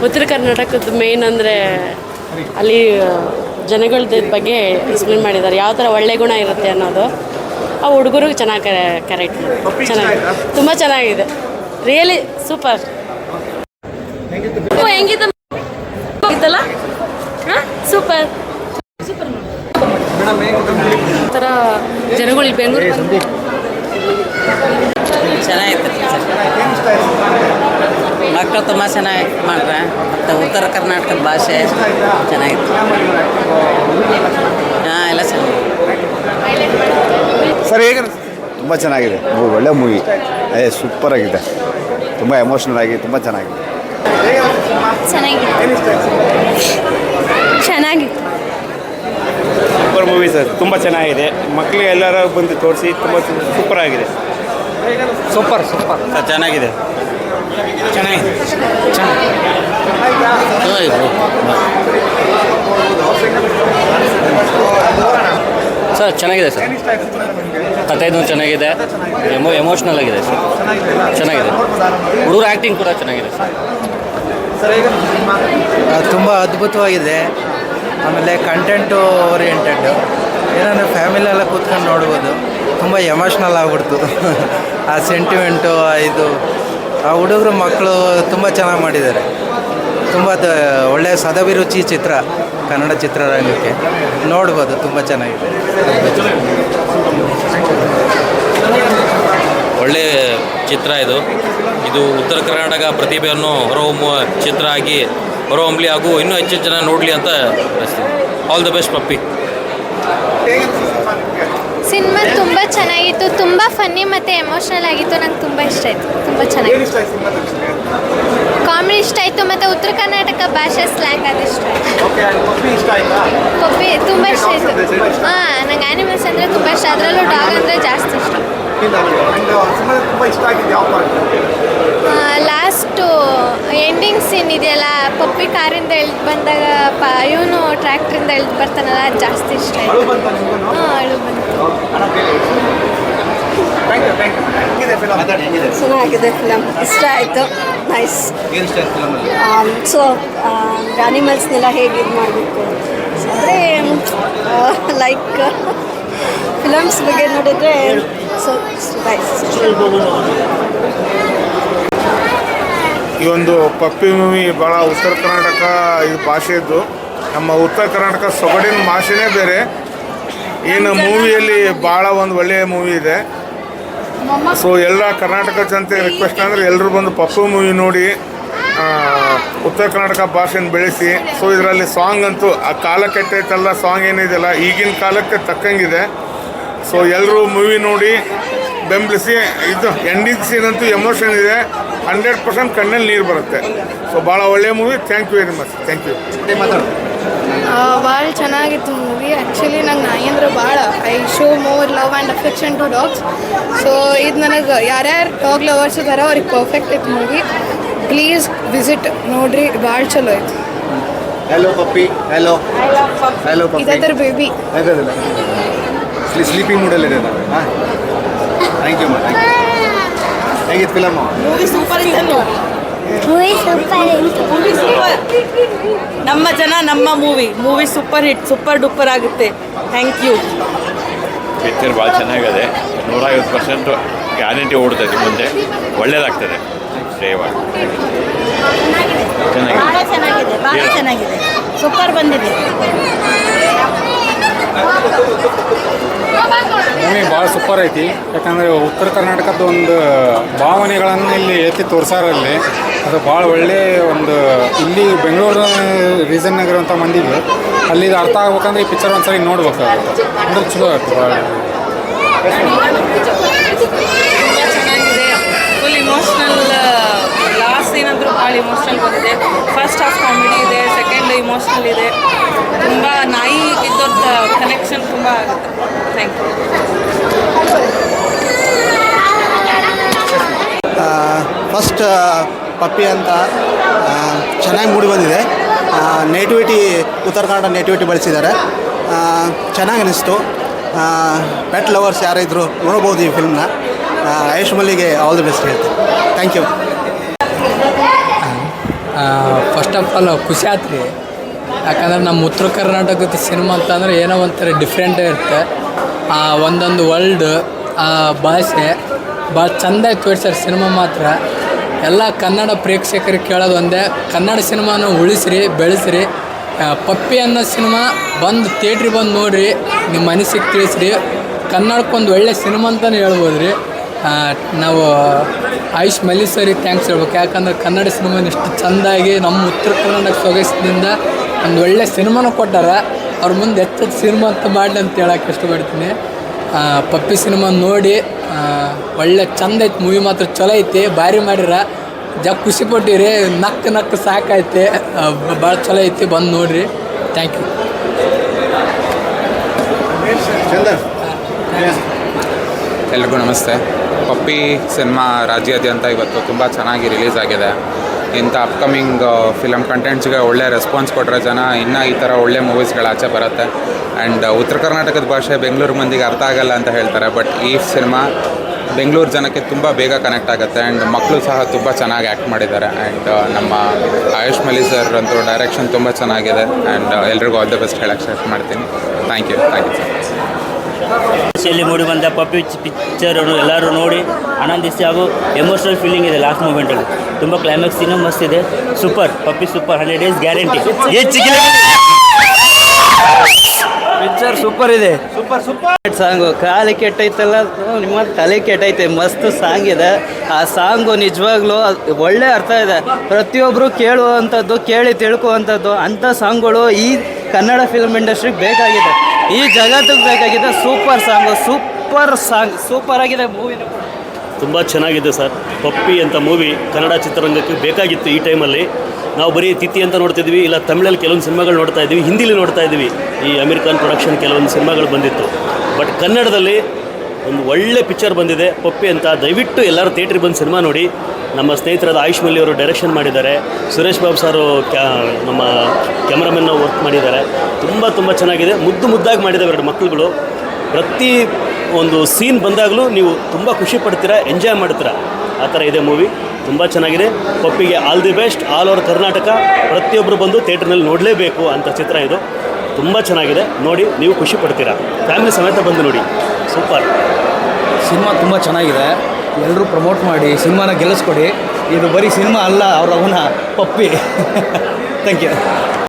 ಉತ್ತರ ಕರ್ನಾಟಕದ ಮೇನ್ ಅಂದರೆ ಅಲ್ಲಿ ಜನಗಳದ ಬಗ್ಗೆ ಎಕ್ಸ್ಪ್ಲೇನ್ ಮಾಡಿದ್ದಾರೆ, ಯಾವ ಥರ ಒಳ್ಳೆ ಗುಣ ಇರುತ್ತೆ ಅನ್ನೋದು. ಆ ಹುಡುಗರಿಗೆ ಚೆನ್ನಾಗಿ ಕರೆಕ್ಟ್ ಮಾಡಿ ಚೆನ್ನಾಗಿ, ತುಂಬ ಚೆನ್ನಾಗಿದೆ, ರಿಯಲಿ ಸೂಪರ್. ಹೆಂಗಿತ್ತಲ್ಲ ಹಾಂ, ಸೂಪರ್ ಸೂಪರ್. ಥರ ಜನಗಳು ಬೆಂಗಳೂರು ಚೆನ್ನಾಗಿತ್ತು. ಮಕ್ಕಳು ತುಂಬ ಚೆನ್ನಾಗಿ ಮಾಡ್ರೆ, ಮತ್ತು ಉತ್ತರ ಕರ್ನಾಟಕದ ಭಾಷೆ ಚೆನ್ನಾಗಿತ್ತು. ಹಾಂ, ಎಲ್ಲ ಚೆನ್ನಾಗಿದೆ ಸರ್. ಹೇಗೆ ತುಂಬ ಚೆನ್ನಾಗಿದೆ, ಒಳ್ಳೆ ಮೂವಿ, ಸೂಪರ್ ಆಗಿದೆ, ತುಂಬ ಎಮೋಷ್ನಲ್ ಆಗಿ ತುಂಬ ಚೆನ್ನಾಗಿದೆ. ಚೆನ್ನಾಗಿತ್ತು. ಸೂಪರ್ ಮೂವಿ ಸರ್, ತುಂಬ ಚೆನ್ನಾಗಿದೆ. ಮಕ್ಕಳಿಗೆ ಎಲ್ಲರೂ ಬಂದು ತೋರಿಸಿ, ತುಂಬ ಸೂಪರ್ ಆಗಿದೆ. ಸೂಪರ್ ಸೂಪರ್ ಸರ್, ಚೆನ್ನಾಗಿದೆ. ಚೆನ್ನಾಗಿದೆ ಸರ್. ಚೆನ್ನಾಗಿದೆ ಸರ್, ಕಥೆನೂ ಚೆನ್ನಾಗಿದೆ, ಎಮೋಷ್ನಲ್ ಆಗಿದೆ ಸರ್, ಚೆನ್ನಾಗಿದೆ. ಹುಡುಗರ ಆ್ಯಕ್ಟಿಂಗ್ ಕೂಡ ಚೆನ್ನಾಗಿದೆ ಸರ್. ತುಂಬ ಅದ್ಭುತವಾಗಿದೆ. ಆಮೇಲೆ ಕಂಟೆಂಟು ಓರಿಯೆಂಟೆಡ್ಡು, ಏನಂದರೆ ಫ್ಯಾಮಿಲಿಯೆಲ್ಲ ಕೂತ್ಕೊಂಡು ನೋಡ್ಬೋದು. ತುಂಬ ಎಮೋಷ್ನಲ್ ಆಗ್ಬಿಡ್ತು ಆ ಸೆಂಟಿಮೆಂಟು. ಇದು ಆ ಹುಡುಗರು ಮಕ್ಕಳು ತುಂಬ ಚೆನ್ನಾಗಿ ಮಾಡಿದ್ದಾರೆ. ತುಂಬ ಒಳ್ಳೆಯ ಸದಭಿರುಚಿ ಚಿತ್ರ, ಕನ್ನಡ ಚಿತ್ರರಂಗಕ್ಕೆ ನೋಡ್ಬೋದು, ತುಂಬ ಚೆನ್ನಾಗಿದೆ. ಒಳ್ಳೆಯ ಚಿತ್ರ ಇದು ಉತ್ತರ ಕರ್ನಾಟಕ ಪ್ರತಿಭೆಯನ್ನು ಹೊರಹೊಮ್ಮುವ ಚಿತ್ರ ಆಗಿ ಹೊರಹೊಮ್ಮಲಿ ಹಾಗೂ ಇನ್ನೂ ಹೆಚ್ಚು ಜನ ನೋಡಲಿ ಅಂತ ಬಯಸ್ತೀನಿ. All the best Pappi. Cinema ತುಂಬ ಚೆನ್ನಾಗಿತ್ತು, ತುಂಬ ಫನ್ನಿ ಮತ್ತು ಎಮೋಷ್ನಲ್ ಆಗಿತ್ತು. ನಂಗೆ ತುಂಬ ಇಷ್ಟ ಆಯಿತು, ತುಂಬ ಚೆನ್ನಾಗಿತ್ತು. ಕಾಮಿಡಿ ಇಷ್ಟ ಆಯಿತು, ಮತ್ತು ಉತ್ತರ ಕರ್ನಾಟಕ ಭಾಷೆ ಸ್ಲ್ಯಾಂಗ್ ಅದು ಇಷ್ಟ ಆಯಿತು. ಪಪ್ಪಿ ತುಂಬ ಇಷ್ಟ ಆಯಿತು. ಹಾಂ, ನಂಗೆ ಆ್ಯನಿಮಲ್ಸ್ ಅಂದರೆ ತುಂಬ ಇಷ್ಟ, ಅದರಲ್ಲೂ ಡಾಗ್ ಅಂದರೆ ಜಾಸ್ತಿ ಇಷ್ಟ. ಲಾಸ್ಟು ಎಂಡಿಂಗ್ ಸೀನ್ ಇದೆಯಲ್ಲ, ಪಪ್ಪಿ ಕಾರಿಂದ ಇಳಿದು ಬಂದಾಗ ಇವನು ಟ್ರ್ಯಾಕ್ಟ್ರಿಂದ ಇಳಿದು ಬರ್ತಾನಲ್ಲ, ಅದು ಜಾಸ್ತಿ ಇಷ್ಟ ಆಯಿತು. ಹಾಂ, ಅಳು ಬಂತು. ಚೆನ್ನಾಗಿದೆ ಫಿಲಮ್, ಇಷ್ಟ ಆಯಿತು, ನೈಸ್. ಸೊ ಆ್ಯನಿಮಲ್ಸ್ನೆಲ್ಲ ಹೇಗೆ ಇದು ಮಾಡಬೇಕು ಅಂದರೆ ಲೈಕ್ ಫಿಲಮ್ಸ್ ಬಗ್ಗೆ ನೋಡಿದರೆ ಸೊ ನೈಸ್. ಈ ಒಂದು ಪಪ್ಪಿ ಮೂವಿ ಭಾಳ ಉತ್ತರ ಕರ್ನಾಟಕ ಇದು ಭಾಷೆದ್ದು, ನಮ್ಮ ಉತ್ತರ ಕರ್ನಾಟಕ ಸೊಗಡಿನ ಭಾಷೆನೇ ಬೇರೆ. ಏನು ಮೂವಿಯಲ್ಲಿ ಭಾಳ ಒಂದು ಒಳ್ಳೆಯ ಮೂವಿ ಇದೆ. ಸೊ ಎಲ್ಲ ಕರ್ನಾಟಕ ಜನತೆ ರಿಕ್ವೆಸ್ಟ್ ಅಂದರೆ ಎಲ್ಲರೂ ಬಂದು ಪಪ್ಪು ಮೂವಿ ನೋಡಿ ಉತ್ತರ ಕರ್ನಾಟಕ ಭಾಷೆನ ಬೆಳೆಸಿ. ಸೊ ಇದರಲ್ಲಿ ಸಾಂಗ್ ಅಂತೂ ಆ ಕಾಲಕ್ಕೆ ಕೆಟ್ಟೈತಲ್ಲ, ಸಾಂಗ್ ಏನಿದೆಯಲ್ಲ ಈಗಿನ ಕಾಲಕ್ಕೆ ತಕ್ಕಂಗಿದೆ. ಸೊ ಎಲ್ಲರೂ ಮೂವಿ ನೋಡಿ ಬೆಂಬಲಿಸಿ. ಇದು ಎಂಡಿಂಗ್ ಸೀನ್ ಅಂತೂ ಎಮೋಷನ್ ಇದೆ, 100% ಕಣ್ಣಲ್ಲಿ ನೀರು ಬರುತ್ತೆ. ಸೊ ಭಾಳ ಒಳ್ಳೆಯ movie. Thank you very much. Thank you. ಭಾಳ ಚೆನ್ನಾಗಿತ್ತು ಮೂವಿ. ಆ್ಯಕ್ಚುಲಿ ನಂಗೆ ನಾಯಿ ಅಂದ್ರೆ ಭಾಳ, I show more love and affection to dogs. So ಇದು ನನಗೆ ಯಾರ್ಯಾರು ಡಾಗ್ ಲವರ್ಸ್ ಇದಾರೆ ಅವ್ರಿಗೆ ಪರ್ಫೆಕ್ಟ್ ಇತ್ತು ಮೂವಿ. ಪ್ಲೀಸ್ ವಿಸಿಟ್ ನೋಡ್ರಿ, ಭಾಳ ಚಲೋ ಐತಿ. ಹಲೋ ಪಪ್ಪಿ. ಹಲೋ ಹಲೋ ಪಪ್ಪಿ. ಇದರ ಬೇಬಿ ಸ್ಲೀಪಿಂಗ್ ಮೂಡಲ್ಲಿದೆ. ಹಾಂ, ಥ್ಯಾಂಕ್ ಯು ಮಾ. ಹೇಗಿತ್ತು ಫಿಲಮು? ಮೂವಿ ಸೂಪರ್ ಇದೆ. ನಮ್ಮ ಜನ ನಮ್ಮ movie super hit, super duper ಆಗುತ್ತೆ. Thank you. ಪಿಕ್ಚರ್ ಭಾಳ ಚೆನ್ನಾಗಿದೆ, 150% ಗ್ಯಾರಂಟಿ ಓಡ್ತದೆ, ಮುಂದೆ ಒಳ್ಳೇದಾಗ್ತದೆ. ಚೆನ್ನಾಗಿದೆ, ಸೂಪರ್ ಬಂದಿದೆ. ಮೂವಿ ಭಾಳ ಸೂಪರ್ ಐತಿ. ಯಾಕಂದರೆ ಉತ್ತರ ಕರ್ನಾಟಕದ ಒಂದು ಭಾವನೆಗಳನ್ನು ಇಲ್ಲಿ ಎತ್ತಿ ತೋರಿಸಾರಲ್ಲಿ ಅದು ಭಾಳ ಒಳ್ಳೆಯ ಒಂದು, ಇಲ್ಲಿ ಬೆಂಗಳೂರು ರೀಸನ್ನಾಗಿರುವಂಥ ಮಂದಿಗೆ ಅಲ್ಲಿ ಅರ್ಥ ಆಗ್ಬೇಕಂದ್ರೆ ಈ ಪಿಕ್ಚರ್ ಒಂದ್ಸರಿ ನೋಡ್ಬೇಕಾಗುತ್ತೆ, ಅಂದ್ರೆ ಚಲೋ ಆಯ್ತು. ಭಾಳ ಚೆನ್ನಾಗಿದೆ, ಫುಲ್ ಇಮೋಷ್ನಲ್. ಲಾಸ್ಟ್ ಏನಂದ್ರೂ ಭಾಳ ಇಮೋಷ್ನಲ್ ಬಂದಿದೆ. ಫಸ್ಟ್ ಹಾಫ್ ಕಾಮಿಡಿ ಇದೆ, ಸೆಕೆಂಡ್ ಇಮೋಷ್ನಲ್ ಇದೆ. ತುಂಬ ನಾಯಿ ಇದ್ದೊಂದು ಕನೆಕ್ಷನ್ ತುಂಬ ಆಗುತ್ತೆ. Thank you. ಫಸ್ಟ್ ಪಪ್ಪಿ ಅಂತ ಚೆನ್ನಾಗಿ ಮೂಡಿ ಬಂದಿದೆ. ನೇಟಿವಿಟಿ, ಉತ್ತರ ಕನ್ನಡ ನೇಟಿವಿಟಿ ಬಳಸಿದ್ದಾರೆ, ಚೆನ್ನಾಗಿ ಅನ್ನಿಸ್ತು. ಪೆಟ್ ಲವರ್ಸ್ ಯಾರಿದ್ರು ನೋಡ್ಬೋದು ಈ ಫಿಲ್ಮ್ನ. ಆಯುಷ್ ಮಲ್ಲಿಗೆ ಆಲ್ ದಿ ಬೆಸ್ಟ್ ಹೇಳ್ತೀನಿ. Thank you. First of all ಖುಷಿ ಆಯ್ತು ರೀ. ಯಾಕಂದ್ರೆ ನಮ್ಮ ಉತ್ತರ ಕರ್ನಾಟಕದ ಸಿನಿಮಾ ಅಂತಂದ್ರೆ ಏನೋ ಒಂಥರ ಡಿಫ್ರೆಂಟೇ ಇರುತ್ತೆ. ಒಂದೊಂದು ವರ್ಲ್ಡ್ ಭಾಷೆ ಭಾಳ ಚೆಂದಾಗಿ ತೋರಿಸ್ಯಾರ ಸಿನಿಮಾ ಮಾತ್ರ. ಎಲ್ಲ ಕನ್ನಡ ಪ್ರೇಕ್ಷಕರಿಗೆ ಕೇಳೋದು ಒಂದೇ, ಕನ್ನಡ ಸಿನಿಮಾನ ಉಳಿಸ್ರಿ ಬೆಳೆಸ್ರಿ. ಪಪ್ಪಿ ಅನ್ನೋ ಸಿನಿಮಾ ಬಂದು ಥಿಯೇಟ್ರಿಗೆ ಬಂದು ನೋಡಿರಿ, ನಿಮ್ಮ ಮನಸ್ಸಿಗೆ ತಿಳಿಸ್ರಿ. ಕನ್ನಡಕ್ಕೊಂದು ಒಳ್ಳೆ ಸಿನಿಮಾ ಅಂತಲೇ ಹೇಳ್ಬೋದು ರೀ. ನಾವು ಆಯುಷ್ ಮಲ್ಲಿ ಸರಿಗೆ ಥ್ಯಾಂಕ್ಸ್ ಹೇಳ್ಬೇಕು. ಯಾಕಂದ್ರೆ ಕನ್ನಡ ಸಿನಿಮಾನ ಇಷ್ಟು ಚೆಂದಾಗಿ ನಮ್ಮ ಉತ್ತರ ಕರ್ನಾಟಕ ಸೊಗಸಿನಿಂದ ಒಂದು ಒಳ್ಳೆ ಸಿನಿಮಾನ ಕೊಟ್ಟಾರ. ಅವ್ರ ಮುಂದೆ ಹೆಚ್ಚು ಸಿನಿಮಾ ಅಂತ ಮಾಡಲಿ ಅಂತ ಹೇಳಕ್ಕೆ ಇಷ್ಟಪಡ್ತೀನಿ. ಪಪ್ಪಿ ಸಿನಿಮಾ ನೋಡಿ ಒಳ್ಳೆ ಚಂದ ಐತೆ. ಮೂವಿ ಮಾತ್ರ ಚಲೋ ಐತಿ, ಭಾರಿ ಮಾಡಿರ. ಖುಷಿ ಪಟ್ಟಿರಿ, ನಕ್ಕು ಸಾಕೈತೆ. ಭಾಳ ಚಲೋ ಐತಿ, ಬಂದು ನೋಡಿರಿ. Thank you. ಎಲ್ರಿಗೂ ನಮಸ್ತೆ. ಪಪ್ಪಿ ಸಿನಿಮಾ ರಾಜ್ಯಾದ್ಯಂತ ಇವತ್ತು ತುಂಬ ಚೆನ್ನಾಗಿ ರಿಲೀಸ್ ಆಗಿದೆ. ಇಂಥ ಅಪ್ಕಮಿಂಗ್ ಫಿಲಮ್ ಕಂಟೆಂಟ್ಸ್ಗೆ ಒಳ್ಳೆ ರೆಸ್ಪಾನ್ಸ್ ಕೊಟ್ಟರೆ ಜನ ಇನ್ನೂ ಈ ಥರ ಒಳ್ಳೆ ಮೂವೀಸ್ಗಳು ಆಚೆ ಬರುತ್ತೆ. ಆ್ಯಂಡ್ ಉತ್ತರ ಕರ್ನಾಟಕದ ಭಾಷೆ ಬೆಂಗಳೂರು ಮಂದಿಗೆ ಅರ್ಥ ಆಗಲ್ಲ ಅಂತ ಹೇಳ್ತಾರೆ, ಬಟ್ ಈ ಸಿನಿಮಾ ಬೆಂಗಳೂರು ಜನಕ್ಕೆ ತುಂಬ ಬೇಗ ಕನೆಕ್ಟ್ ಆಗುತ್ತೆ. ಆ್ಯಂಡ್ ಮಕ್ಕಳು ಸಹ ತುಂಬ ಚೆನ್ನಾಗಿ ಆ್ಯಕ್ಟ್ ಮಾಡಿದ್ದಾರೆ. ಆ್ಯಂಡ್ ನಮ್ಮ ಆಯುಷ್ ಮಲ್ಲಿ ಸರ್ ಅಂತೂ ಡೈರೆಕ್ಷನ್ ತುಂಬ ಚೆನ್ನಾಗಿದೆ. ಆ್ಯಂಡ್ ಎಲ್ರಿಗೂ ಆಲ್ ದ ಬೆಸ್ಟ್ ಹೇಳಕ್ಕೆ ಸ್ಟಾರ್ಟ್ ಮಾಡ್ತೀನಿ. Thank you sir. ಭಾಷೆಯಲ್ಲಿ ಮೂಡಿ ಬಂದ ಪಪ್ಪಿ ಪಿಕ್ಚರನ್ನು ಎಲ್ಲರೂ ನೋಡಿ ಆನಂದಿಸಿ, ಹಾಗೂ ಎಮೋಷ್ನಲ್ ಫೀಲಿಂಗ್ ಇದೆ ಲಾಸ್ಟ್ ಮೂಮೆಂಟಲ್ಲಿ. ತುಂಬ ಕ್ಲೈಮ್ಯಾಕ್ಸ್ ಇನ್ನೂ ಮಸ್ತ್ ಇದೆ. Super, Puppy super, 100 days guarantee. Picture super ಇದೆ. Super song. ಕಾಲಿ ಕೆಟ್ಟೈತಲ್ಲ ನಿಮ್ಮ ತಲೆ ಕೆಟ್ಟೈತೆ. ಮಸ್ತ್ ಸಾಂಗ್ ಇದೆ. ಆ ಸಾಂಗು ನಿಜವಾಗ್ಲೂ ಒಳ್ಳೆ ಅರ್ಥ ಇದೆ. ಪ್ರತಿಯೊಬ್ಬರು ಕೇಳುವಂಥದ್ದು, ಕೇಳಿ ತಿಳ್ಕೊಳ್ಳುವಂಥದ್ದು ಅಂಥ ಸಾಂಗ್ಗಳು ಈ ಕನ್ನಡ ಫಿಲ್ಮ್ ಇಂಡಸ್ಟ್ರಿಗೆ ಬೇಕಾಗಿದೆ, ಈ ಜಗತ್ತಿಗೆ ಬೇಕಾಗಿದೆ. ಸೂಪರ್ ಸಾಂಗು, ಸೂಪರ್ ಆಗಿದೆ ಮೂವಿನ. ತುಂಬ ಚೆನ್ನಾಗಿದೆ ಸರ್. ಪಪ್ಪಿ ಅಂತ ಮೂವಿ ಕನ್ನಡ ಚಿತ್ರರಂಗಕ್ಕೆ ಬೇಕಾಗಿತ್ತು. ಈ ಟೈಮಲ್ಲಿ ನಾವು ಬರೀ ತಿಥಿ ಅಂತ ನೋಡ್ತಿದ್ವಿ, ಇಲ್ಲ ತಮಿಳಲ್ಲಿ ಕೆಲವೊಂದು ಸಿನಿಮಾಗಳು ನೋಡ್ತಾ ಇದ್ವಿ, ಹಿಂದಿಲಿ ನೋಡ್ತಾ ಇದ್ವಿ. ಈ ಅಮೆರಿಕನ್ ಪ್ರೊಡಕ್ಷನ್ ಕೆಲವೊಂದು ಸಿನಿಮಾಗಳು ಬಂದಿತ್ತು. ಬಟ್ ಕನ್ನಡದಲ್ಲಿ ಒಂದು ಒಳ್ಳೆ ಪಿಕ್ಚರ್ ಬಂದಿದೆ ಪಪ್ಪಿ ಅಂತ. ದಯವಿಟ್ಟು ಎಲ್ಲರೂ ಥಿಯೇಟ್ರಿಗೆ ಬಂದು ಸಿನಿಮಾ ನೋಡಿ. ನಮ್ಮ ಸ್ನೇಹಿತರಾದ ಆಯುಷ್ ಮಲ್ಲಿ ಅವರು ಡೈರೆಕ್ಷನ್ ಮಾಡಿದ್ದಾರೆ. ಸುರೇಶ್ ಬಾಬು ಸಾರು ನಮ್ಮ ಕ್ಯಾಮ್ರಾಮನ್ನ ವರ್ಕ್ ಮಾಡಿದ್ದಾರೆ. ತುಂಬ ಚೆನ್ನಾಗಿದೆ. ಮುದ್ದಾಗಿ ಮಾಡಿದ್ದಾರೆ ಎರಡು ಮಕ್ಕಳುಗಳು. ಪ್ರತಿ ಒಂದು ಸೀನ್ ಬಂದಾಗಲೂ ನೀವು ತುಂಬ ಖುಷಿ ಪಡ್ತೀರಾ, ಎಂಜಾಯ್ ಮಾಡ್ತೀರಾ. ಆ ಥರ ಇದೆ ಮೂವಿ. ತುಂಬ ಚೆನ್ನಾಗಿದೆ. ಪಪ್ಪಿಗೆ all the best. All over Karnataka ಪ್ರತಿಯೊಬ್ಬರು ಬಂದು ಥಿಯೇಟ್ರ್ನಲ್ಲಿ ನೋಡಲೇಬೇಕು ಅಂತ ಚಿತ್ರ ಇದು. ತುಂಬ ಚೆನ್ನಾಗಿದೆ, ನೋಡಿ ನೀವು ಖುಷಿ ಪಡ್ತೀರಾ. ಫ್ಯಾಮಿಲಿ ಸಮೇತ ಬಂದು ನೋಡಿ. ಸೂಪರ್ ಸಿನಿಮಾ ತುಂಬ ಚೆನ್ನಾಗಿದೆ. ಎಲ್ಲರೂ ಪ್ರಮೋಟ್ ಮಾಡಿ ಸಿನಿಮಾನ ಗೆಲ್ಲಿಸ್ಕೊಡಿ. ಇದು ಬರೀ ಸಿನಿಮಾ ಅಲ್ಲ, ಅವ್ರ ಅವನ ಪಪ್ಪಿ. Thank you.